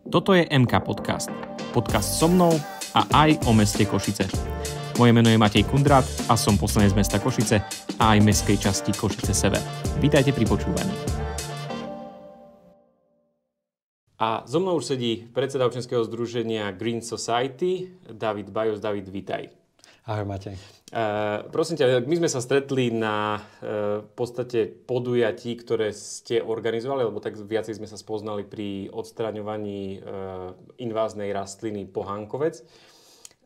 Toto je MK Podcast. Podcast so mnou a aj o meste Košice. Moje meno je Matej Kundrát a som poslanec mesta Košice a aj mestskej časti Košice Sever. Vítajte pri počúvaní. A so mnou už sedí predseda občianskeho združenia Green Society, David Bajos. David, vítaj. Ahoj, Matej. Prosím ťa, my sme sa stretli na v podstate podujatí, ktoré ste organizovali, lebo tak viacej sme sa spoznali pri odstraňovaní inváznej rastliny pohánkovec.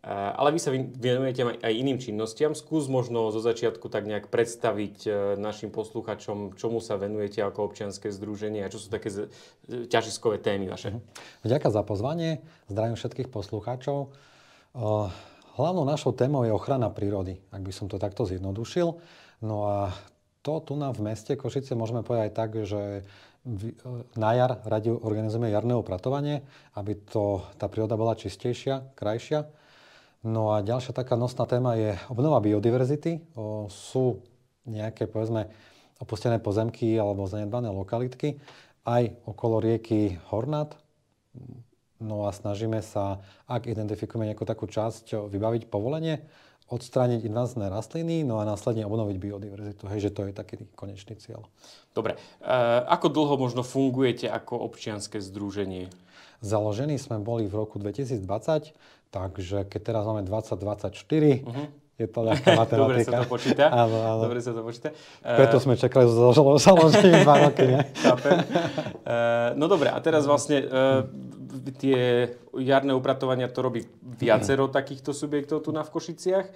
Ale vy sa venujete aj iným činnostiam. Skús možno zo začiatku tak nejak predstaviť našim posluchačom, čomu sa venujete ako občianske združenie a čo sú také ťažiskové témy vaše. Ďakujem za pozvanie. Zdravím všetkých poslucháčov. Hlavnou našou témou je ochrana prírody, ak by som to takto zjednodušil. No a to tu v meste Košice môžeme povedať tak, že na jar radi organizujeme jarné upratovanie, aby tá príroda bola čistejšia, krajšia. No a ďalšia taká nosná téma je obnova biodiverzity. Sú nejaké, povedzme, opustené pozemky alebo zanedbané lokalitky aj okolo rieky Hornát. No a snažíme sa, ak identifikujeme nejakú takú časť, vybaviť povolenie, odstrániť invázne rastliny, no a následne obnoviť biodiverzitu. Hej, že to je taký konečný cieľ. Dobre. Ako dlho možno fungujete ako občianske združenie? Založení sme boli v roku 2020, takže keď teraz máme 2024, je to ľahká matematika. Dobre sa to počíta. Áno. Dobre sa to počíta. Preto sme čakali so založením 2 roky. No dobre, a teraz vlastne tie jarné upratovania to robí viacero takýchto subjektov tu v Košiciach.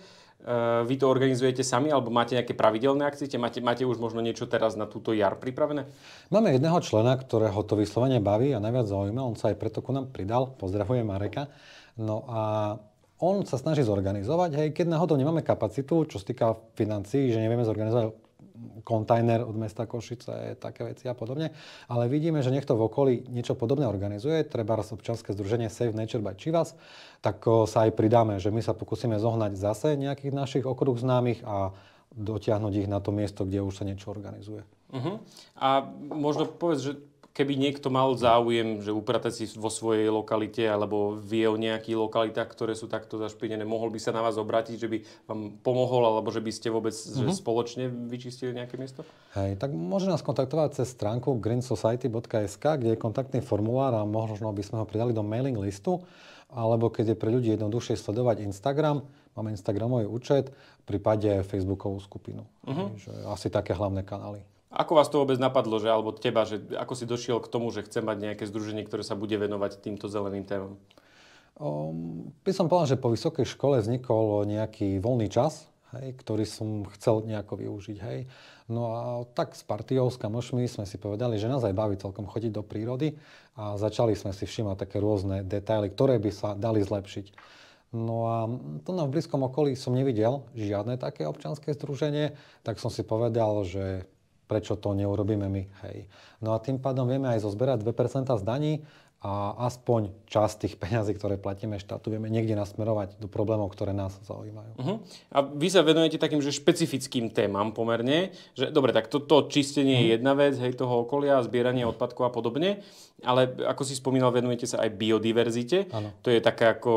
Vy to organizujete sami, alebo máte nejaké pravidelné akcie? Máte už možno niečo teraz na túto jar pripravené? Máme jedného člena, ktorého to vyslovene baví a najviac zaujíma. On sa aj preto ku nám pridal. Pozdravujem Mareka. No a on sa snaží zorganizovať. Hej, keď náhodou nemáme kapacitu, čo sa týka financií, že nevieme zorganizovať kontajner od mesta Košice, také veci a podobne. Ale vidíme, že niekto v okolí niečo podobné organizuje, treba občianske združenie Save Nature by Chivas, tak sa aj pridáme, že my sa pokúsime zohnať zase nejakých našich okruh známych a dotiahnuť ich na to miesto, kde už sa niečo organizuje. A možno povedz, že keby niekto mal záujem, že upratať si vo svojej lokalite alebo vie o nejakých lokalitách, ktoré sú takto zašpinené, mohol by sa na vás obrátiť, že by vám pomohol alebo že by ste vôbec že spoločne vyčistili nejaké miesto? Hej, tak môže nás kontaktovať cez stránku greensociety.sk, kde je kontaktný formulár a možno by sme ho pridali do mailing listu, alebo keď je pre ľudí jednoduchšie sledovať Instagram, máme Instagramový účet, v prípade Facebookovú skupinu. Hej, že asi také hlavné kanály. Ako vás to vôbec napadlo, že, alebo teba, že ako si došiel k tomu, že chce mať nejaké združenie, ktoré sa bude venovať týmto zeleným témam? By som povedal, že po vysokej škole vznikol nejaký voľný čas, hej, ktorý som chcel nejako využiť. Hej. No a tak s partiou, s kamošmi sme si povedali, že nás aj baví celkom chodiť do prírody a začali sme si všímať také rôzne detaily, ktoré by sa dali zlepšiť. No a to v blízkom okolí som nevidel žiadne také občianske združenie, tak som si povedal, že prečo to neurobíme my, hej. No a tým pádom vieme aj zozberať 2% z daní a aspoň časť tých peňazí, ktoré platíme štátu, vieme niekde nasmerovať do problémov, ktoré nás zaujímajú. A vy sa venujete takým, že špecifickým témam pomerne, že dobre, tak to čistenie je jedna vec, hej, toho okolia, zbieranie odpadkov a podobne, ale ako si spomínal, venujete sa aj biodiverzite. Áno. To je taká ako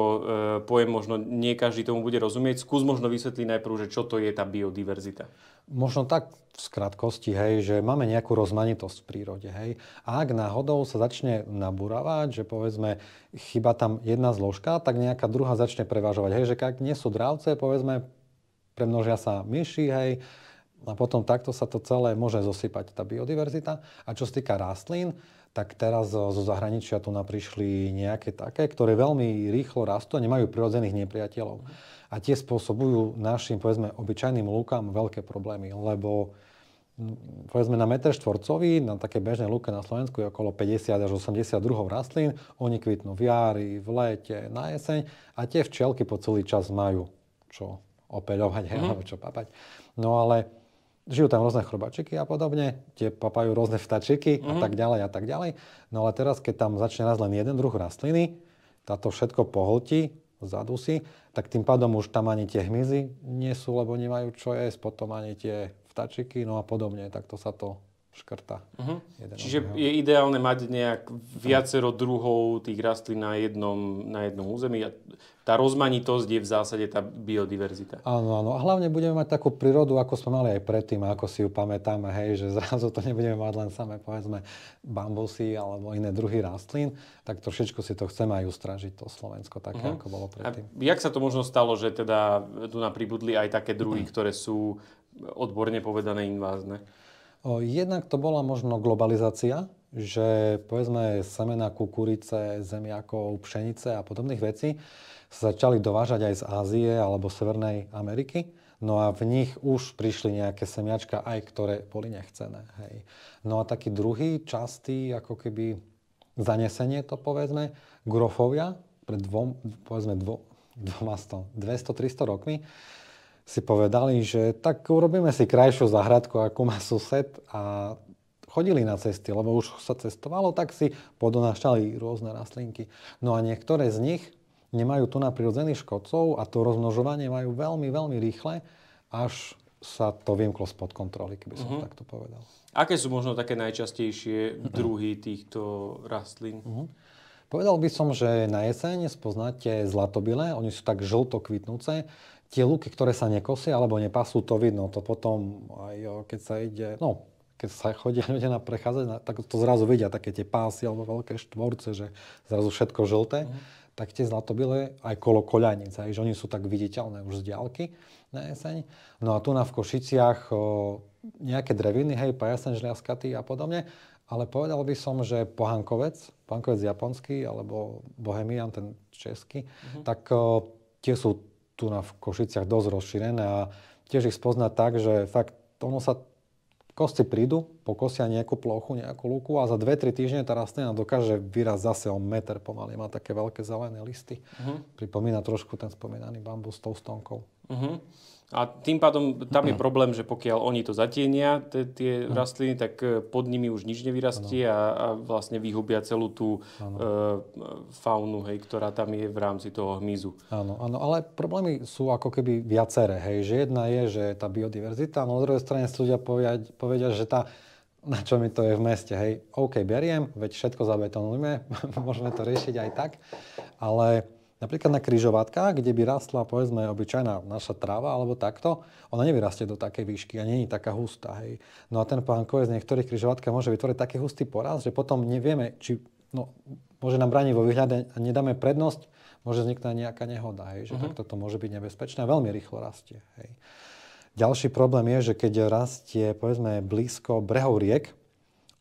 pojem, možno nie každý tomu bude rozumieť. Skús možno vysvetliť najprv, že čo to je tá biodiverzita. Možno tak v skratkosti, hej, že máme nejakú rozmanitosť v prírode, hej. A ak náhodou sa začne nabúravať, že povedzme chýba tam jedna zložka, tak nejaká druhá začne prevažovať, hej, že ak nie sú dravce, povedzme premnožia sa myši, hej, a potom takto sa to celé môže zosypať tá biodiverzita. A čo sa týka rastlín, tak teraz zo zahraničia tu prišli nejaké také, ktoré veľmi rýchlo rastú a nemajú prirodzených nepriateľov. A tie spôsobujú našim, povedzme, obyčajným lúkam veľké problémy, lebo povedzme na meter štvorcový, na také bežnej lúke na Slovensku je okolo 50 až 80 druhov rastlín. Oni kvitnú v jari, v lete, na jeseň a tie včielky po celý čas majú čo opeľovať, alebo čo papať. No ale žijú tam rôzne chrobačiky a podobne, tie papajú rôzne vtačiky a tak ďalej a tak ďalej. No ale teraz, keď tam začne raz len jeden druh rastliny, táto všetko pohltí, zadusí, tak tým pádom už tam ani tie hmyzy nie sú, lebo nemajú čo jesť, potom ani tie vtačiky, no a podobne. Takto sa to škrta. Čiže je ideálne mať nejak viacero druhov tých rastlín na jednom území a tá rozmanitosť je v zásade tá biodiverzita. Áno. A hlavne budeme mať takú prírodu, ako sme mali aj predtým, ako si ju pamätáme, hej, že zrazu to nebudeme mať len samé, povedzme, bambusy alebo iné druhy rastlín, tak trošičku si to chceme aj ustražiť, to Slovensko, také, ako bolo predtým. A jak sa to možno stalo, že teda tu pribudli aj také druhy, ktoré sú odborne povedané invázne? Jednak to bola možno globalizácia, že povedzme semená kukurice, zemiakov, pšenice a podobných vecí sa začali dovážať aj z Ázie alebo Severnej Ameriky. No a v nich už prišli nejaké semiačka aj, ktoré boli nechcené. Hej. No a taký druhý častý, ako keby zanesenie to povedzme, grofovia pred 200-300 rokmi si povedali, že tak urobíme si krajšiu záhradku, ako má sused a chodili na cesty, lebo už sa cestovalo, tak si podonášali rôzne rastlinky. No a niektoré z nich nemajú tu na prirodzených škodcov a to rozmnožovanie majú veľmi, veľmi rýchle, až sa to vymklo spod kontroly, keby som takto povedal. Aké sú možno také najčastejšie druhy týchto rastlín? Povedal by som, že na jeseň spoznáte zlatobile, oni sú tak žlto kvitnúce. Tie lúky, ktoré sa nekosia alebo nepasú, to vidno. To potom aj keď sa ide, keď sa chodia ľudia na prechádzať, tak to zrazu vidia také tie pásy alebo veľké štvorce, že zrazu všetko žlté. Tak tie zlatobile aj kolo koľajnic, že oni sú tak viditeľné už z diaľky na jeseň. No a tu v Košiciach nejaké dreviny, pajasen žliaskatý a podobne. Ale povedal by som, že pohankovec japonský alebo bohemian, ten český, tak tie sú tu v Košiciach dosť rozšírené a tiež ich spoznať tak, že fakt ono sa kosci prídu, pokosia nejakú plochu, nejakú lúku a za 2-3 týždne tá rastlina dokáže vyrásť zase o meter pomaly. Má také veľké zelené listy. Pripomína trošku ten spomínaný bambus s tou stonkou. A tým pádom tam je problém, že pokiaľ oni to zatienia, tie rastliny, tak pod nimi už nič nevyrastie a vlastne vyhubia celú tú faunu, ktorá tam je v rámci toho hmyzu. Áno, ale problémy sú ako keby viaceré. Že jedna je, že tá biodiverzita, no na druhej strane ľudia povedia, že na čo mi to je v meste, OK, beriem, veď všetko zabetonujme, môžeme to riešiť aj tak, ale napríklad na križovatkách, kde by rastla, povedzme, obyčajná naša tráva alebo takto, ona nevyrastie do takej výšky a nie je taká hustá. No a ten pohankovec z niektorých križovatkách môže vytvoriť taký hustý porast, že potom nevieme, či môže nám brániť vo výhľade a nedáme prednosť, môže vzniknúť nejaká nehoda. Že takto to môže byť nebezpečné a veľmi rýchlo rastie. Ďalší problém je, že keď rastie, povedzme, blízko brehov riek,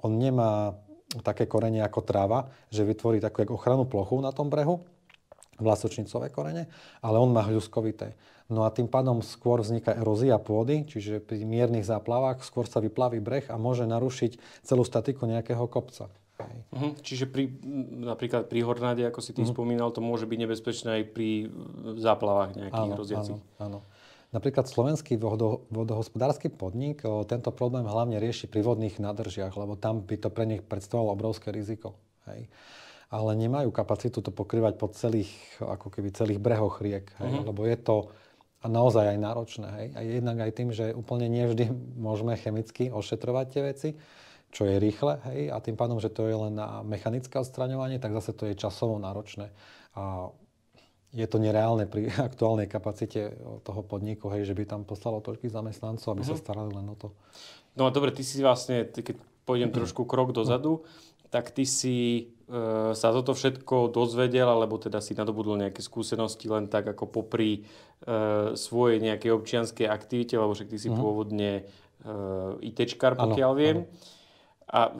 on nemá také korene ako tráva, že vytvorí takú ochrannú plochu na tom brehu, vlasočnicové korene, ale on má hľuskovité. No a tým pádom skôr vzniká erózia pôdy, čiže pri miernych záplavách skôr sa vyplaví breh a môže narušiť celú statiku nejakého kopca. Čiže napríklad pri hornáde, ako si ty spomínal, to môže byť nebezpečné aj pri záplavách nejakých hroziacich. Áno. Napríklad slovenský vodohospodársky podnik tento problém hlavne rieši pri vodných nádržiach, lebo tam by to pre nich predstavovalo obrovské riziko. Ale nemajú kapacitu to pokrývať po celých brehoch riek, lebo je to naozaj aj náročné. A jednak aj tým, že úplne nevždy môžeme chemicky ošetrovať tie veci, čo je rýchle, a tým pádom, že to je len na mechanické odstraňovanie, tak zase to je časovo náročné. A je to nereálne pri aktuálnej kapacite toho podniku, že by tam poslalo toľkých zamestnancov, aby sa starali len o to. No a dobre, ty si vlastne, keď pôjdem trošku krok dozadu, tak ty si sa toto všetko dozvedel, alebo teda si nadobudol nejaké skúsenosti len tak ako popri svojej nejakej občianskej aktivite, lebo však ty si pôvodne ITčkár, pokiaľ viem. A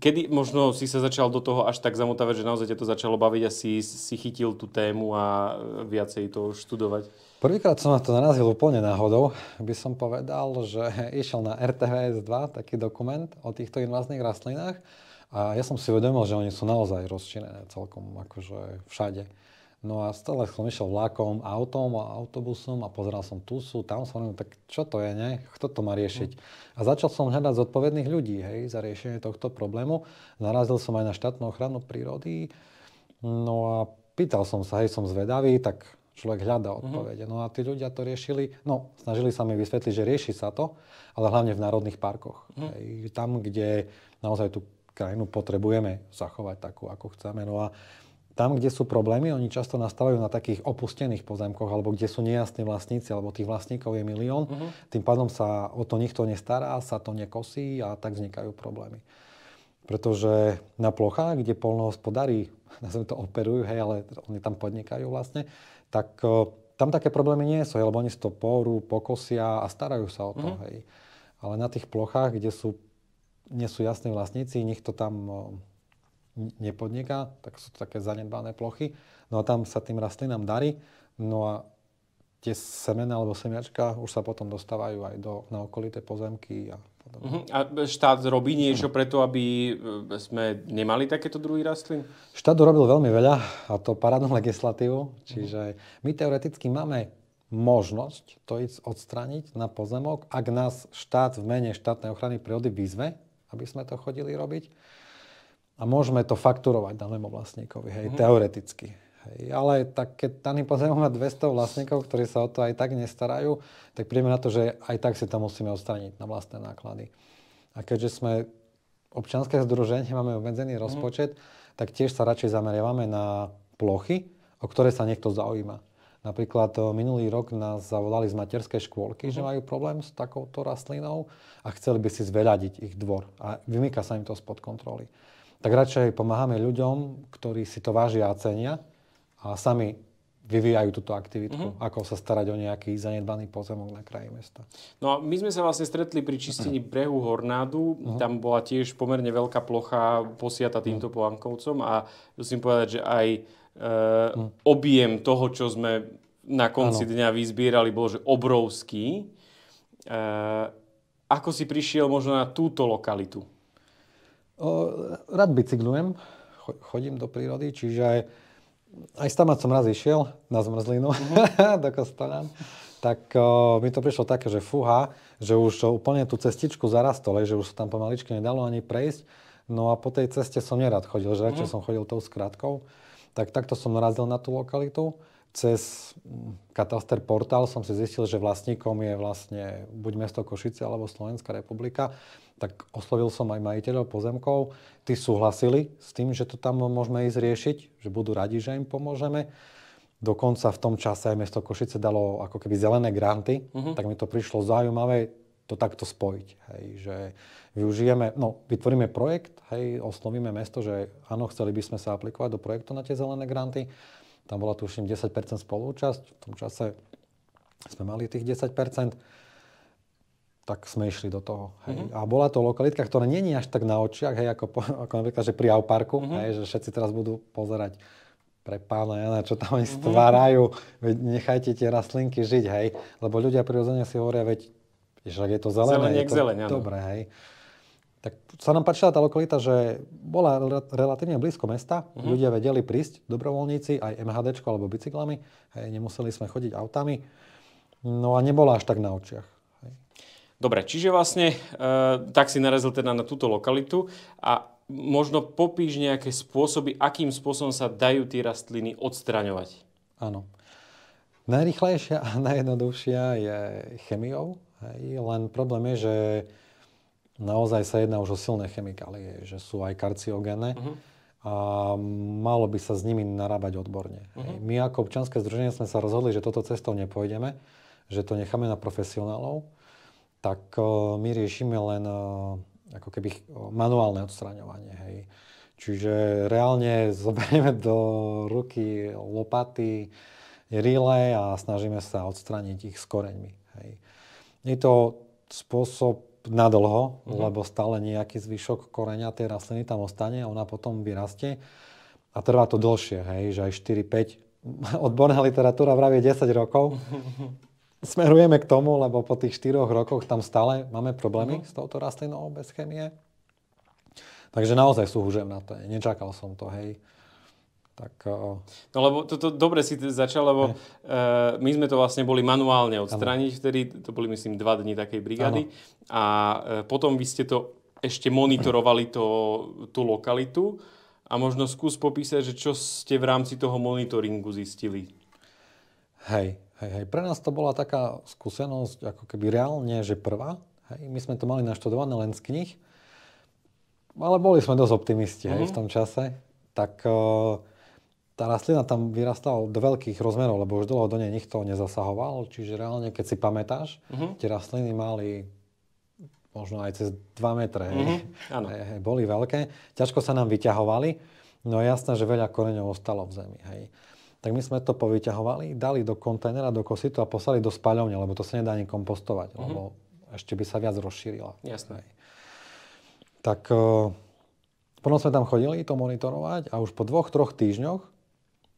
kedy možno si sa začal do toho až tak zamotávať, že naozaj ťa to začalo baviť a si chytil tú tému a viacej to študovať? Prvýkrát som na to narazil úplne náhodou. By som povedal, že išiel na RTVS 2 taký dokument o týchto inváznych rastlinách a ja som si uvedomil, že oni sú naozaj rozčínené celkom akože všade. No a stále som išiel vlákom, autom a autobusom a pozeral som tu sú, tam som, tak čo to je, ne? Kto to má riešiť? A začal som hľadať zodpovedných ľudí, za riešenie tohto problému. Narazil som aj na štátnu ochranu prírody. No a pýtal som sa, som zvedavý, tak človek hľadá odpovede. No a tí ľudia to riešili, snažili sa mi vysvetliť, že rieši sa to, ale hlavne v národných parkoch. Hej, tam, kde naozaj tú krajinu potrebujeme zachovať takú, ako chceme. No a tam, kde sú problémy, oni často nastávajú na takých opustených pozemkoch, alebo kde sú nejasní vlastníci, alebo tých vlastníkov je milión. Tým pádom sa o to nikto nestará, sa to nekosí a tak vznikajú problémy. Pretože na plochách, kde poľnohospodári, nazvem to, operujú, hej, ale oni tam podnikajú vlastne, tak tam také problémy nie sú, lebo oni si to porú, pokosia a starajú sa o to. Hej. Ale na tých plochách, kde nie sú jasní vlastníci, nikto tam nepodniká, tak sú to také zanedbané plochy. No a tam sa tým rastlinám darí. No a tie semená alebo semiačka už sa potom dostávajú aj na okolité pozemky a podobne. A štát robí niečo preto, aby sme nemali takéto druhy rastlín? Štát urobil veľmi veľa, a to parádnu legislatívu. Čiže my teoreticky máme možnosť to ísť odstrániť na pozemok, ak nás štát v mene štátnej ochrany prírody vyzve, aby sme to chodili robiť. A môžeme to fakturovať danému vlastníkovi, hej, teoreticky. Hej. Ale tak, keď daný pozemok má 200 vlastníkov, ktorí sa o to aj tak nestarajú, tak príjme na to, že aj tak si to musíme odstrániť na vlastné náklady. A keďže sme občianske združenie, máme obmedzený rozpočet, tak tiež sa radšej zameriavame na plochy, o ktoré sa niekto zaujíma. Napríklad minulý rok nás zavolali z materskej škôlky, že majú problém s takouto rastlinou a chceli by si zveľadiť ich dvor. A vymýka sa im to spod kontroly. Tak radšej pomáhame ľuďom, ktorí si to vážia a cenia a sami vyvíjajú túto aktivitku, ako sa starať o nejaký zanedbaný pozemok na kraji mesta. No a my sme sa vlastne stretli pri čistení brehu Hornádu. Tam bola tiež pomerne veľká plocha posiata týmto polankovcom a musím povedať, že aj objem toho, čo sme na konci dňa vyzbierali, bol že obrovský. Ako si prišiel možno na túto lokalitu? Rád bicyklujem, chodím do prírody, čiže aj stamať som raz išiel na zmrzlinu do Kostoľan. Tak mi to prišlo také, že fúha, že už úplne tú cestičku zarastol, že už sa tam pomaličky nedalo ani prejsť. No a po tej ceste som nerad chodil, že radšej som chodil tou skratkou. Tak takto som narazil na tú lokalitu. Cez kataster portál som si zistil, že vlastníkom je vlastne buď mesto Košice alebo Slovenská republika. Tak oslovil som aj majiteľov pozemkov. Tí súhlasili s tým, že to tam môžeme ísť riešiť, že budú radi, že im pomôžeme. Dokonca v tom čase aj mesto Košice dalo ako keby zelené granty, tak mi to prišlo zaujímavé to takto spojiť. Hej, že vytvoríme projekt, hej, oslovíme mesto, že áno, chceli by sme sa aplikovať do projektu na tie zelené granty. Tam bola tuším 10% spolúčasť, v tom čase sme mali tých 10%. Tak sme išli do toho. Hej. A bola to lokalitka, ktorá nie je až tak na očiach, hej, ako napríklad, že pri Auparku, hej, že všetci teraz budú pozerať pre pána Jana, čo tam oni stvárajú, veď nechajte tie rastlinky žiť, hej, lebo ľudia prirodzene si hovoria, veď že je to zelené, je to dobré, hej. Tak sa nám páčila tá lokalita, že bola relatívne blízko mesta, ľudia vedeli prísť, dobrovoľníci, aj MHDčko alebo bicyklami, hej, nemuseli sme chodiť autami, no a nebola až tak na očiach. Dobre, čiže vlastne tak si narazil teda na túto lokalitu a možno popíš nejaké spôsoby, akým spôsobom sa dajú tie rastliny odstraňovať. Áno. Najrýchlejšia a najjednoduchšia je chemiou. Hej. Len problém je, že naozaj sa jedná už o silné chemikálie, že sú aj karcinogénne a malo by sa s nimi narábať odborne. Hej. My ako občianske združenie sme sa rozhodli, že toto cestou nepôjdeme, že to necháme na profesionálov. Tak my riešime len ako keby manuálne odstraňovanie. Hej. Čiže reálne zoberieme do ruky lopaty, rýle a snažíme sa odstrániť ich s koreňmi. Hej. Je to spôsob nadlho, lebo stále nejaký zvyšok koreňa tej rastliny tam ostane a ona potom vyrastie. A trvá to dlhšie, hej, že aj 4-5. Odborná literatúra vraví 10 rokov. Smerujeme k tomu, lebo po tých 4 rokoch tam stále máme problémy s touto rastlinou bez chemie. Takže naozaj súhužujem na to. Nečakal som to, hej. Tak, No lebo toto dobre si začal, lebo my sme to vlastne boli manuálne odstrániť, vtedy to boli myslím 2 dni takej brigády. A potom vy ste to ešte monitorovali tú lokalitu a možno skús popísať, že čo ste v rámci toho monitoringu zistili. Hej. Pre nás to bola taká skúsenosť, ako keby reálne, že prvá. Hej. My sme to mali naštudované len z knih, ale boli sme dosť optimisti hej, v tom čase. Tak tá rastlina tam vyrastala do veľkých rozmerov, lebo už dlho do nej nikto nezasahoval. Čiže reálne, keď si pamätáš, tie rastliny mali možno aj cez 2 metre. Hej, boli veľké. Ťažko sa nám vyťahovali. No jasné, že veľa koreňov ostalo v zemi. Hej. Tak my sme to povyťahovali, dali do kontajnera, do kositu a poslali do spaľovne, lebo to sa nedá ani kompostovať, lebo ešte by sa viac rozšírila. Jasné. Tak potom sme tam chodili to monitorovať a už po 2-3 týždňoch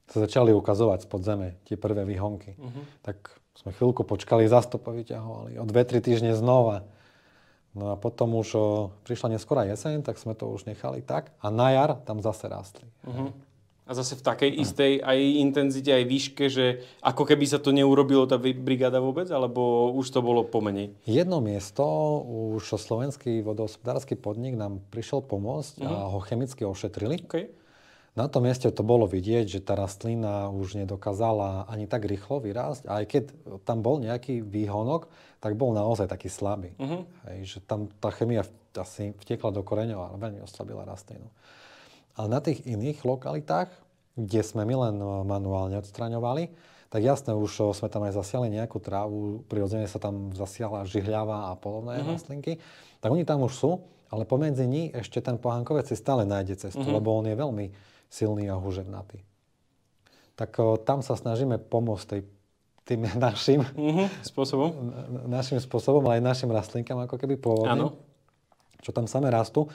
sa začali ukazovať spod zeme tie prvé výhonky. Tak sme chvíľku počkali, zase to povyťahovali. O 2-3 týždne znova. No a potom už prišla neskorá jeseň, tak sme to už nechali tak. A na jar tam zase rástli. A zase v takej istej aj intenzite, aj výške, že ako keby sa to neurobilo tá brigáda vôbec, alebo už to bolo pomenej? Jedno miesto, už slovenský vodohospodársky podnik nám prišiel pomôcť a ho chemicky ošetrili. Okay. Na tom mieste to bolo vidieť, že tá rastlina už nedokázala ani tak rýchlo vyrásť. A aj keď tam bol nejaký výhonok, tak bol naozaj taký slabý. Hej, že tam tá chemia asi vtiekla do koreňov a veľmi oslabila rastlinu. Ale na tých iných lokalitách, kde sme my len manuálne odstraňovali, tak jasné, už sme tam aj zasiali nejakú trávu, prirodzene sa tam zasiala žihľava a podobné rastlinky, tak oni tam už sú, ale pomedzi nich ešte ten pohánkovec si stále nájde cestu, lebo on je veľmi silný a huževnatý. Tak tam sa snažíme pomôcť tým našim spôsobom, ale aj našim rastlinkám ako keby pôvodným, čo tam same rastú.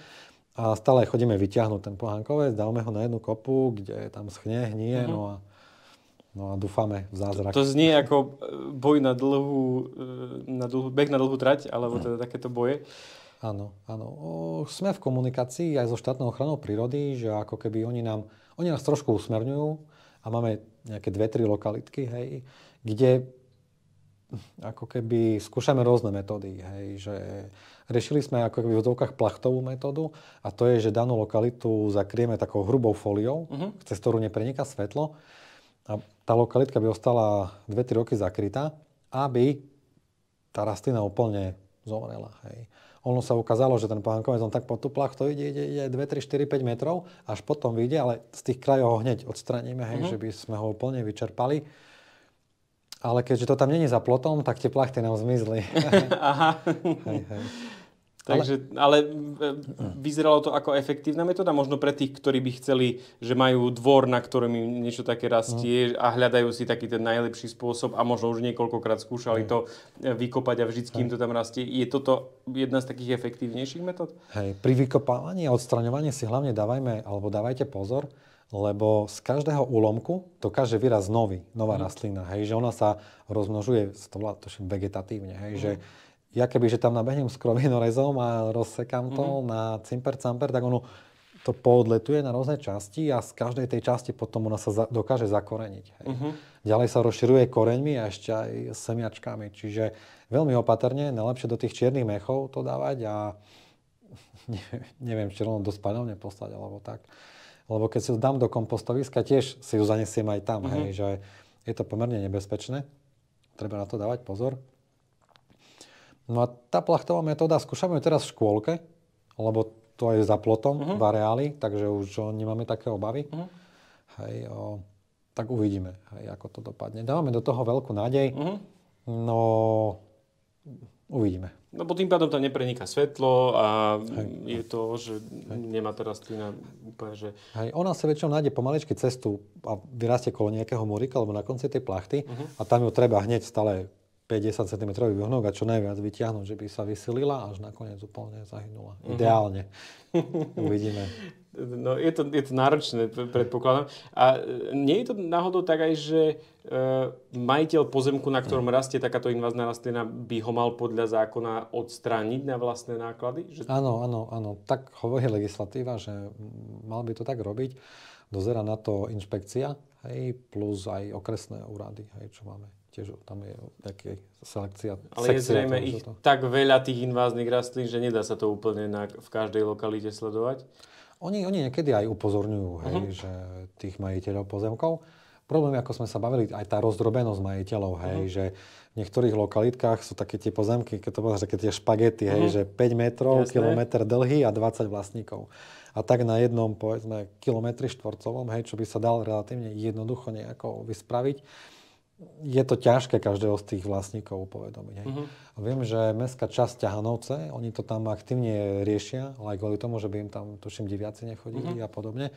A stále chodíme vyťahnuť ten pohánkovec, dáme ho na jednu kopu, kde tam schnie, hnie, no a dúfame v zázrak. To znie ako boj beh na dlhú trať, alebo teda takéto boje. Áno. Sme v komunikácii aj so štátnou ochranou prírody, že ako keby oni nás trošku usmerňujú a máme nejaké 2-3 lokalitky, hej, kde ako keby skúšame rôzne metódy, hej, že riešili sme ako keby v vodzovkách plachtovú metódu a to je, že danú lokalitu zakrieme takou hrubou fóliou, cez ktorú nepreniká svetlo a tá lokalitka by ostala 2-3 roky zakrytá, aby tá rastlina úplne zomrela, hej. Ono sa ukázalo, že ten pohánkovec on tak po tú plachtu ide 2, 3, 4, 5 metrov, až potom vyjde, ale z tých krajov ho hneď odstraníme, hej, že by sme ho úplne vyčerpali. Ale keďže to tam není za plotom, tak tie plachty nám zmizli. Aha. Hej. Takže, ale vyzeralo to ako efektívna metóda, možno pre tých, ktorí by chceli, že majú dvor, na ktorom im niečo také rastie a hľadajú si taký ten najlepší spôsob a možno už niekoľkokrát skúšali to vykopať a vždycky im to tam rastie. Je toto jedna z takých efektívnejších metód? Hej, pri vykopávaní a odstraňovaní si hlavne dávajte pozor, lebo z každého úlomku dokáže vyraz nová rastlina. Hej, že ona sa rozmnožuje, to volá vegetatívne, hej, že ja kebyže tam nabehnem s krovinorezom a rozsekám to na cimper-camper, tak ono to poodletuje na rôzne časti a z každej tej časti potom ona sa dokáže zakoreniť. Hej. Ďalej sa rozširuje koreňmi a ešte aj semiačkami. Čiže veľmi opatrne, najlepšie do tých čiernych mechov to dávať a neviem, či rovno do spaľovne poslať alebo tak. Lebo keď si ju dám do kompostoviska, tiež si ju zanesiem aj tam. Hej, že je to pomerne nebezpečné. Treba na to dávať pozor. No a tá plachtová metóda, skúšame ju teraz v škôlke, lebo to je za plotom v areáli, takže už nemáme také obavy. Hej, tak uvidíme, hej, ako to dopadne. Dávame do toho veľkú nádej, no uvidíme. No bo tým pádom tam nepreniká svetlo a je to, že nemá tá rastlina úplne, že... Hej, ona sa väčšinou nájde pomaličky cestu a vyrastie kolo nejakého múrika alebo na konci tej plachty a tam ju treba hneď stále 5-10 cm vyhnúť a čo najviac vyťahnuť, že by sa vysilila až nakoniec úplne zahynula. Ideálne. Uvidíme. No je to náročné, predpokladám. A nie je to náhodou tak aj, že majiteľ pozemku, na ktorom rastie takáto invázna rastlina, by ho mal podľa zákona odstrániť na vlastné náklady? Že... Áno. Tak hovorí legislatíva, že mal by to tak robiť. Dozerá na to inšpekcia, hej, plus aj okresné úrady, hej, čo máme. Tiež tam je nejaká selekcia. Ale je zrejme ich tak veľa tých inváznych rastlín, že nedá sa to úplne v každej lokalite sledovať? Oni niekedy aj upozorňujú, hej, že tých majiteľov pozemkov. problém, ako sme sa bavili, aj tá rozdrobenosť majiteľov, hej, že v niektorých lokalitkách sú také tie pozemky, keď to povedal, také tie špagety, hej, že 5 metrov, kilometr dlhý a 20 vlastníkov. A tak na jednom, povedzme, kilometri štvorcovom, hej, čo by sa dal relatívne jednoducho nejako vyspraviť, je to ťažké každého z tých vlastníkov upovedomiť. Hej. A viem, že mestská časť Ťahanovce, oni to tam aktívne riešia, ale aj kvôli tomu, že by im tam, tuším, diviaci nechodili a podobne.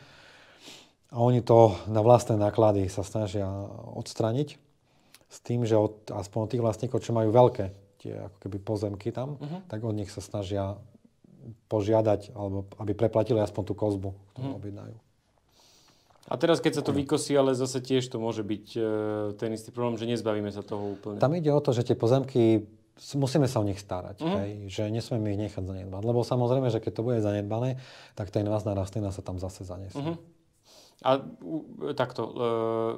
A oni to na vlastné náklady sa snažia odstraniť s tým, že aspoň od tých vlastníkov, čo majú veľké tie ako keby pozemky tam, tak od nich sa snažia požiadať, alebo aby preplatili aspoň tú kozbu, ktorú objednajú. A teraz, keď sa to vykosí, ale zase tiež to môže byť ten istý problém, že nezbavíme sa toho úplne. Tam ide o to, že tie pozemky, musíme sa o nich starať, hej? Že nesmieme ich nechať zanedbať. Lebo samozrejme, že keď to bude zanedbané, tak tá invázna rastlina sa tam zase zaniesie. A takto,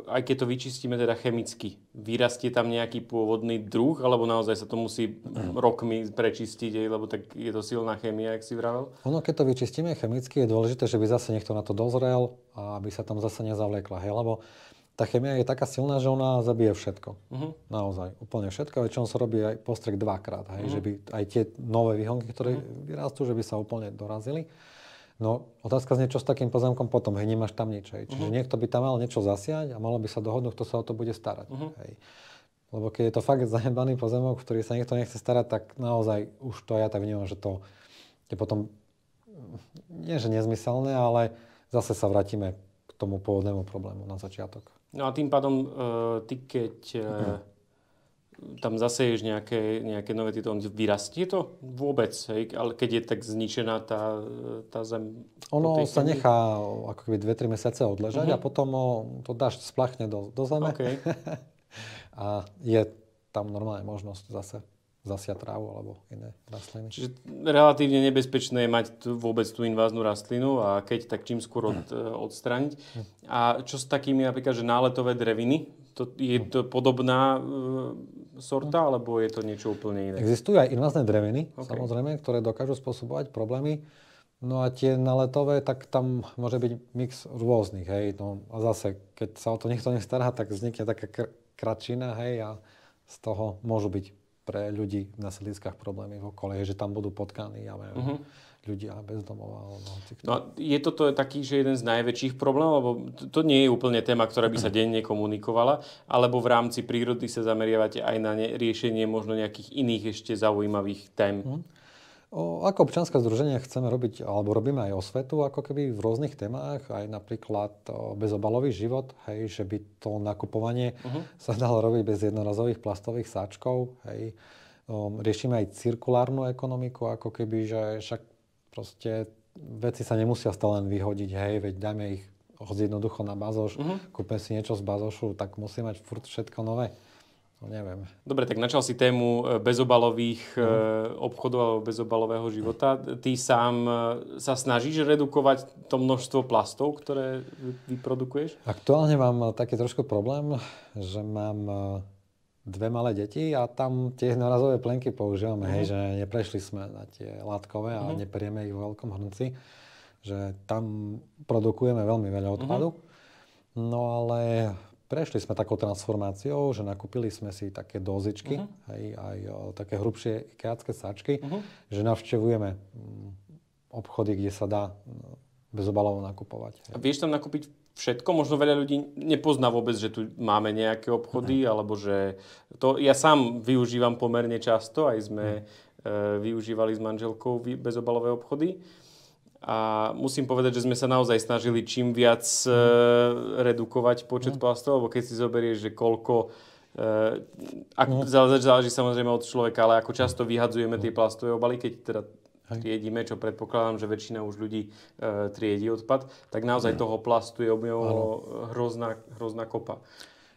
aj keď to vyčistíme teda chemicky, vyrastie tam nejaký pôvodný druh, alebo naozaj sa to musí rokmi prečistiť, lebo tak je to silná chémia, jak si vravel? Ono, keď to vyčistíme chemicky, je dôležité, že by zase niekto na to dozrel a aby sa tam zase nezavliekla, hej? Lebo tá chémia je taká silná, že ona zabije všetko. Naozaj, úplne všetko. Väčšinou sa robí aj postrek dvakrát, hej? Že by aj tie nové výhonky, ktoré vyrastú, že by sa úplne dorazili. No, otázka znie, čo s takým pozemkom potom, hej, nemáš tam nič, hej. Čiže niekto by tam mal niečo zasiať a malo by sa dohodnúť, kto sa o to bude starať, hej. Lebo keď je to fakt zanedbaný pozemok, v ktorý sa niekto nechce starať, tak naozaj už to ja tak vnímam, že to je potom, nie že nezmyselné, ale zase sa vrátime k tomu pôvodnému problému na začiatok. No a tým pádom, ty keď tam zaseješ nejaké nové tieto, vyrastie to vôbec, hej? Ale keď je tak zničená tá zem? Ono sa nechá ako keby 2-3 mesiace odležať a potom to dáš splachne do zeme. Okay. A je tam normálne možnosť zase zasiať trávu alebo iné rastliny. Čiže relatívne nebezpečné je mať vôbec tú inváznú rastlinu a keď, tak čím skôr odstrániť. A čo s takými napríklad, že náletové dreviny? Je to podobná sorta, alebo je to niečo úplne iné? Existujú aj invázne dreviny, samozrejme, ktoré dokážu spôsobovať problémy. No a tie náletové, tak tam môže byť mix rôznych, hej. No a zase, keď sa o to niekto nestará, tak vznikne taká kračina, hej, a z toho môžu byť pre ľudí na sídliskách problémy v okolí, že tam budú potkaní, ja neviem, ľudia bez domova. No a je toto taký, že jeden z najväčších problémov, lebo to nie je úplne téma, ktorá by sa denne komunikovala, alebo v rámci prírody sa zameriavate aj na riešenie možno nejakých iných ešte zaujímavých tém? Ako občianske združenie chceme robiť, alebo robíme aj osvetu, ako keby v rôznych témach, aj napríklad bezobalový život, hej, že by to nakupovanie sa dalo robiť bez jednorazových plastových sáčkov, hej. Riešime aj cirkulárnu ekonomiku, ako keby, že však proste veci sa nemusia stále len vyhodiť, hej, veď dajme ich jednoducho na bazoš, kúpme si niečo z bazošu, tak musí mať furt všetko nové. No neviem. Dobre, tak načal si tému bezobalových obchodov alebo bezobalového života. Ty sám sa snažíš redukovať to množstvo plastov, ktoré vyprodukuješ? Aktuálne mám taký trošku problém, že mám 2 malé deti a tam tie jednorazové plenky používame, hej, že neprešli sme na tie látkové a neperieme ich vo veľkom hrnci, že tam produkujeme veľmi veľa odpadu. No ale prešli sme takou transformáciou, že nakúpili sme si také dózičky, hej, aj také hrubšie ikeácké sáčky, že navštevujeme obchody, kde sa dá bezobalovo nakupovať. Hej. A vieš tam nakúpiť všetko? Možno veľa ľudí nepozná vôbec, že tu máme nejaké obchody, alebo že to ja sám využívam pomerne často, aj sme využívali s manželkou bezobalové obchody. A musím povedať, že sme sa naozaj snažili čím viac redukovať počet plastov, lebo keď si zoberieš, že koľko, záleží samozrejme od človeka, ale ako často vyhadzujeme tie plastové obaly, keď teda triedíme, čo predpokladám, že väčšina už ľudí triedi odpad, tak naozaj toho plastu je objemovo hrozná kopa.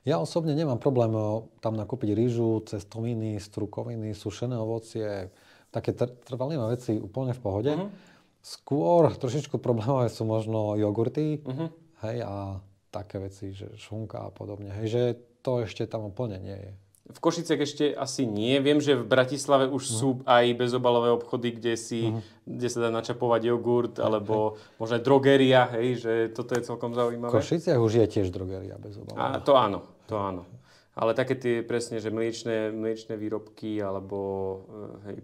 Ja osobne nemám problém tam nakúpiť rýžu, cestoviny, strukoviny, sušené ovocie, také trvalé veci úplne v pohode. Skôr trošičku problémové sú možno jogurty, hej, a také veci, že šunka a podobne, hej, že to ešte tam úplne nie je. V Košiciach ešte asi nie. Viem, že v Bratislave už sú aj bezobalové obchody, kde sa dá načapovať jogurt, alebo možno aj drogéria, hej, že toto je celkom zaujímavé. V Košiciach už je tiež drogéria bezobalová. To áno. Ale také tie presne, že mliečne výrobky, alebo hej,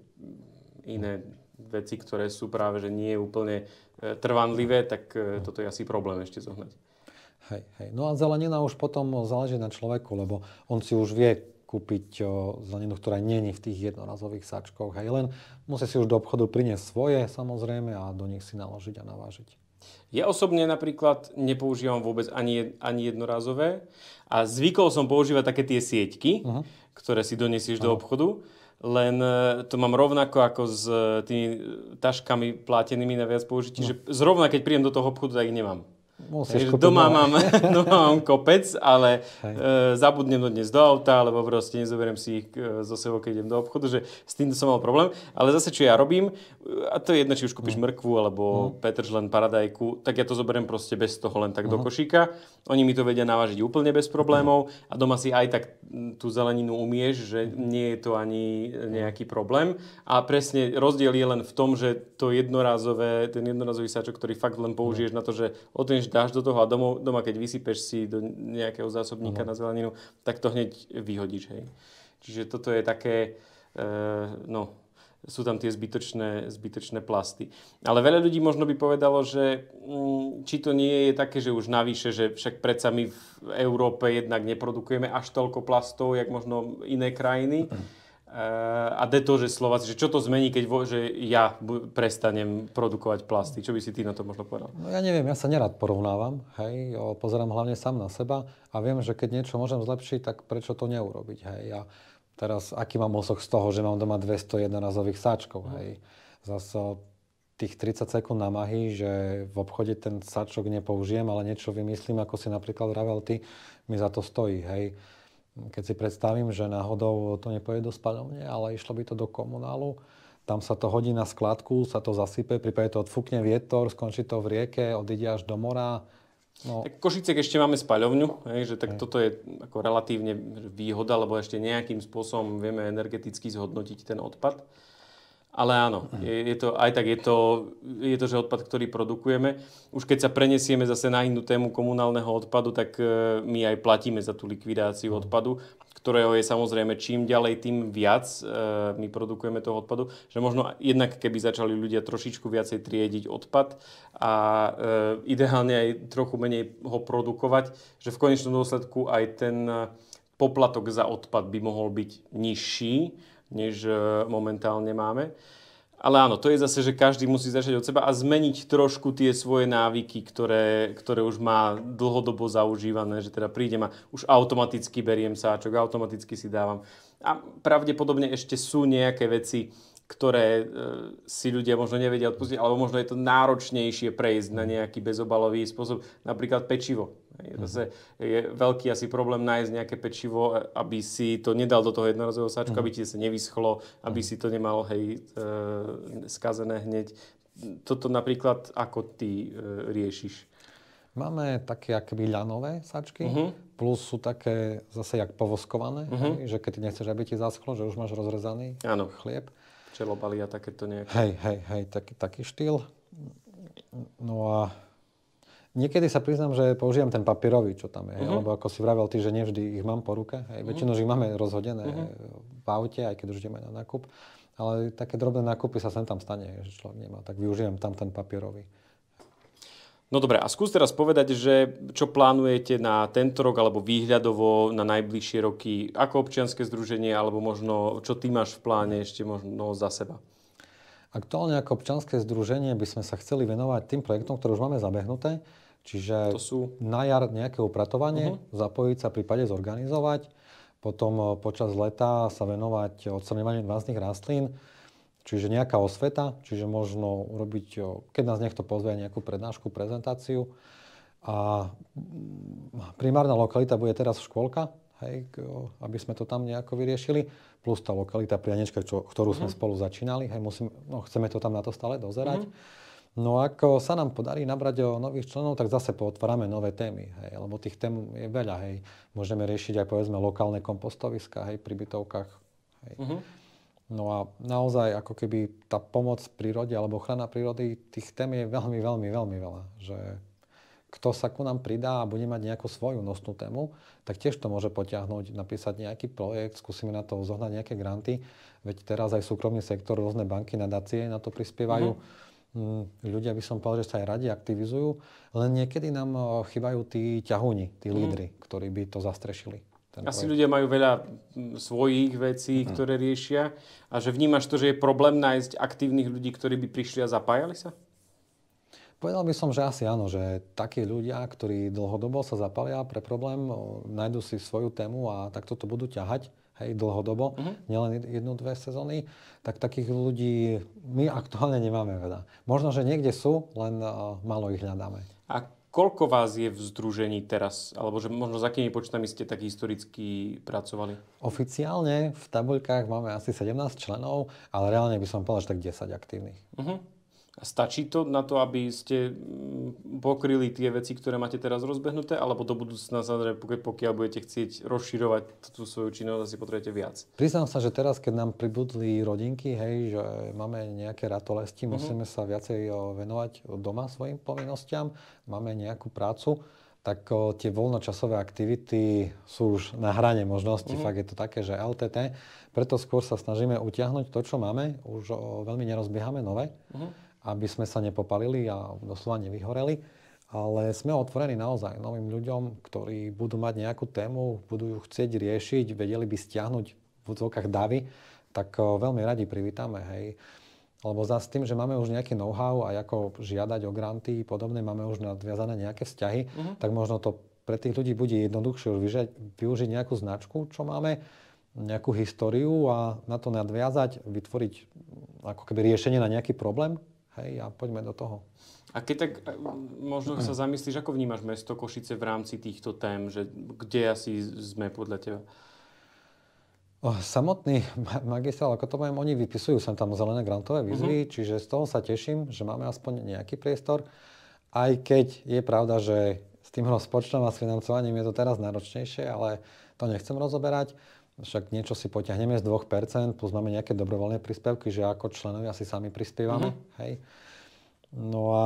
iné veci, ktoré sú práve, že nie je úplne trvanlivé, tak toto je asi problém ešte zohnať. Hej. No a zelenina už potom záleží na človeku, lebo on si už vie kúpiť zeleninu, ktorá nie je v tých jednorazových sáčkoch. Hej. Len musí si už do obchodu priniesť svoje, samozrejme, a do nich si naložiť a navážiť. Ja osobne napríklad nepoužívam vôbec ani jednorazové a zvykol som používať také tie sieťky, ktoré si donesieš do obchodu. Len to mám rovnako ako s tými taškami plátenými na viac použití, že zrovna keď prídem do toho obchodu, tak ich nemám. Doma mám kopec, ale zabudnem to dnes do auta, alebo proste nezoberiem si ich zo sebou, keď idem do obchodu, že s týmto som mal problém. Ale zase, čo ja robím, a to je jedno, či už kúpiš mrkvu, alebo petržlen, paradajku, tak ja to zoberiem proste bez toho len tak do košíka. Oni mi to vedia navážiť úplne bez problémov a doma si aj tak tú zeleninu umieš, že nie je to ani nejaký problém. A presne rozdiel je len v tom, že ten jednorazový sáčok, ktorý fakt len použiješ na to, že dáš do toho a doma keď vysypeš si do nejakého zásobníka na zeleninu, tak to hneď vyhodíš. Hej. Čiže toto je také, sú tam tie zbytočné plasty. Ale veľa ľudí možno by povedalo, že či to nie je také, že už navyše, že však predsa my v Európe jednak neprodukujeme až toľko plastov, jak možno iné krajiny. A to, že Slováci, že čo to zmení, že ja prestanem produkovať plasty? Čo by si ty na to možno povedal? No ja neviem, ja sa nerad porovnávam, hej, pozerám hlavne sám na seba a viem, že keď niečo môžem zlepšiť, tak prečo to neurobiť, hej. Ja teraz, aký mám osoch z toho, že mám doma 200 jednorazových sáčkov, hej. Zase tých 30 sekúnd námahy, že v obchode ten sáčok nepoužijem, ale niečo vymyslím, ako si napríklad vravel ty, mi za to stojí, hej. Keď si predstavím, že náhodou to nepôjde do spaľovne, ale išlo by to do komunálu, tam sa to hodí na skladku, sa to zasype, prípadne to odfúkne vietor, skončí to v rieke, odíde až do mora. No. Tak Košicek ešte máme spaľovňu, že tak toto je ako relatívne výhoda, lebo ešte nejakým spôsobom vieme energeticky zhodnotiť ten odpad. Ale áno, je to, že odpad, ktorý produkujeme. Už keď sa prenesieme zase na inú tému komunálneho odpadu, tak my aj platíme za tú likvidáciu odpadu, ktorého je samozrejme čím ďalej, tým viac my produkujeme toho odpadu. Že možno jednak keby začali ľudia trošičku viacej triediť odpad a ideálne aj trochu menej ho produkovať, že v konečnom dôsledku aj ten poplatok za odpad by mohol byť nižší, než momentálne máme. Ale áno, to je zase, že každý musí začať od seba a zmeniť trošku tie svoje návyky, ktoré už má dlhodobo zaužívané, že teda prídem a už automaticky beriem sáčok, automaticky si dávam. A pravdepodobne ešte sú nejaké veci, ktoré si ľudia možno nevedia odpustiť, alebo možno je to náročnejšie prejsť na nejaký bezobalový spôsob, napríklad pečivo. Zase je veľký asi problém nájsť nejaké pečivo, aby si to nedal do toho jednorazového sáčka, aby ti sa nevyschlo, aby si to nemal skazené hneď. Toto napríklad ako ty riešiš? Máme také akoby ľanové sáčky, plus sú také zase jak povoskované, že keď ty nechceš, aby ti zaschlo, že už máš rozrezaný chlieb. Čelobali a takéto nejaké. Hej, taký štýl. No a niekedy sa priznám, že používam ten papierový, čo tam je, lebo ako si vravel ty, že nevždy ich mám po ruke. Väčšinou ich máme rozhodené v aute, aj keď už ideme na nákup. Ale také drobné nákupy sa sem tam stane, že človek nemá, tak využijem tam ten papierový. No dobre, a skús teraz povedať, že čo plánujete na tento rok alebo výhľadovo na najbližšie roky ako občianske združenie alebo možno čo ty máš v pláne ešte možno za seba? Aktuálne ako občianske združenie by sme sa chceli venovať tým projektom, ktoré už máme zabehnuté. Čiže na jar nejaké upratovanie, zapojiť sa, prípade zorganizovať. Potom počas leta sa venovať odstraňovaniu invazných rastlín. Čiže nejaká osveta, čiže možno urobiť, keď nás niekto pozve, nejakú prednášku, prezentáciu. A primárna lokalita bude teraz škôlka, hej, aby sme to tam nejako vyriešili. Plus tá lokalita pri Janečkách, ktorú sme spolu začínali. Hej, chceme to tam na to stále dozerať. No ako sa nám podarí nabrať nových členov, tak zase pootvárame nové témy, hej, lebo tých tém je veľa, hej. Môžeme riešiť aj povedzme lokálne kompostoviská, hej, pri bytovkách, hej. No a naozaj ako keby tá pomoc prírode alebo ochrana prírody, tých tém je veľmi, veľmi, veľmi veľa, že kto sa ku nám pridá a bude mať nejakú svoju nosnú tému, tak tiež to môže potiahnuť, napísať nejaký projekt, skúsime na to zohnať nejaké granty, veď teraz aj súkromný sektor, rôzne banky, nadácie na to prispievajú. Ľudia by som povedal, že sa aj radi aktivizujú, len niekedy nám chýbajú tí ťahúni, tí lídri, ktorí by to zastrešili. Asi ľudia majú veľa svojich vecí, ktoré riešia a že vnímaš to, že je problém nájsť aktívnych ľudí, ktorí by prišli a zapájali sa? Povedal by som, že asi áno, že takí ľudia, ktorí dlhodobo sa zapália pre problém, nájdu si svoju tému a takto to budú ťahať, hej, dlhodobo, nielen 1-2 sezóny, tak takých ľudí my aktuálne nemáme veľa. Možno, že niekde sú, len málo ich hľadáme. A koľko vás je v združení teraz? Alebo že možno za akými počtami ste tak historicky pracovali? Oficiálne v tabuľkách máme asi 17 členov, ale reálne by som povedal, že tak 10 aktívnych. A stačí to na to, aby ste pokryli tie veci, ktoré máte teraz rozbehnuté, alebo do budúcna, pokiaľ budete chcieť rozširovať tú svoju činnosť, asi potrebujete viac? Priznám sa, že teraz, keď nám pribudli rodinky, hej, že máme nejaké ratolesti, musíme sa viacej venovať doma svojim povinnostiam, máme nejakú prácu, tak tie voľnočasové aktivity sú už na hrane možností. Fakt je to také, že LTT. Preto skôr sa snažíme utiahnuť to, čo máme. Už veľmi nerozbiehame nové, aby sme sa nepopalili a doslova nevyhoreli. Ale sme otvorení naozaj novým ľuďom, ktorí budú mať nejakú tému, budú ju chcieť riešiť, vedeli by stiahnuť v odzvukách davy, tak veľmi radi privítame. Hej. Lebo za s tým, že máme už nejaký know-how a ako žiadať o granty podobné, máme už nadviazané nejaké vzťahy, tak možno to pre tých ľudí bude jednoduchšie už využiť nejakú značku, čo máme, nejakú históriu a na to nadviazať, vytvoriť ako keby riešenie na nejaký problém. Hej, a poďme do toho. A keď tak možno sa zamyslíš, ako vnímaš mesto Košice v rámci týchto tém, že kde asi sme podľa teba? Samotný magistrál, ako to poviem, oni vypisujú sem tam zelené grantové výzvy, čiže z toho sa teším, že máme aspoň nejaký priestor. Aj keď je pravda, že s tým rozpočtom a s financovaním je to teraz náročnejšie, ale to nechcem rozoberať. Však niečo si potiahneme z 2%, plus máme nejaké dobrovoľné príspevky, že ako členovia si sami prispievame. Hej. No a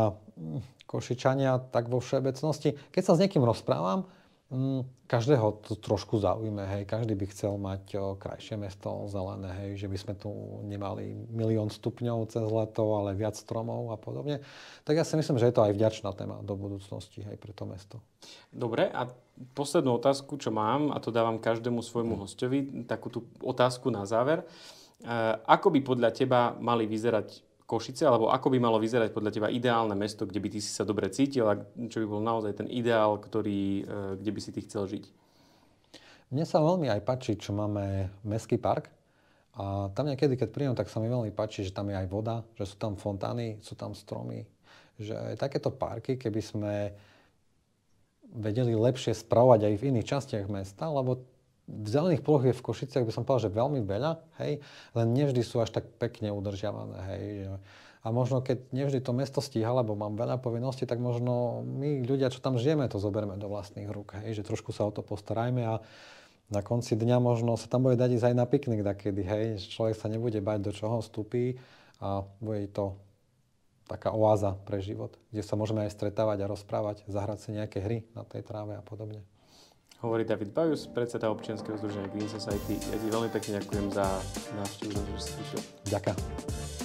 Košičania tak vo všeobecnosti, keď sa s niekým rozprávam, každého to trošku zaujíme, hej. Každý by chcel mať krajšie mesto, zelené, hej, že by sme tu nemali 1 000 000 stupňov cez leto, ale viac stromov a podobne. Tak ja si myslím, že je to aj vďačná téma do budúcnosti, hej, pre to mesto. Dobre, a poslednú otázku, čo mám, a to dávam každému svojmu hostovi, takú tú otázku na záver. Ako by podľa teba mali vyzerať Košice, alebo ako by malo vyzerať podľa teba ideálne mesto, kde by ty si sa dobre cítil a čo by bol naozaj ten ideál, kde by si ty chcel žiť? Mne sa veľmi aj páči, čo máme mestský park. A tam niekedy, keď príjem, tak sa mi veľmi páči, že tam je aj voda, že sú tam fontány, sú tam stromy. Že takéto parky, keby sme vedeli lepšie spravovať aj v iných častiach mesta, lebo zelených ploch je v Košiciach, by som povedal, že veľmi veľa, hej, len nevždy sú až tak pekne udržiavané, hej. A možno keď nevždy to mesto stíha, lebo mám veľa povinností, tak možno my ľudia, čo tam žijeme, to zoberme do vlastných rúk, hej, že trošku sa o to postarajme a na konci dňa možno sa tam bude dať ísť aj na piknik takedy, hej, že človek sa nebude bať, do čoho vstúpi a bude to taká oáza pre život, kde sa môžeme aj stretávať a rozprávať, zahrať si nejaké hry na tej tráve a podobne. Hovorí David Bajus, predseda občianskeho združenia Green Society. Ja ti veľmi pekne ďakujem za návštevu, že si prišiel. Ďakujem.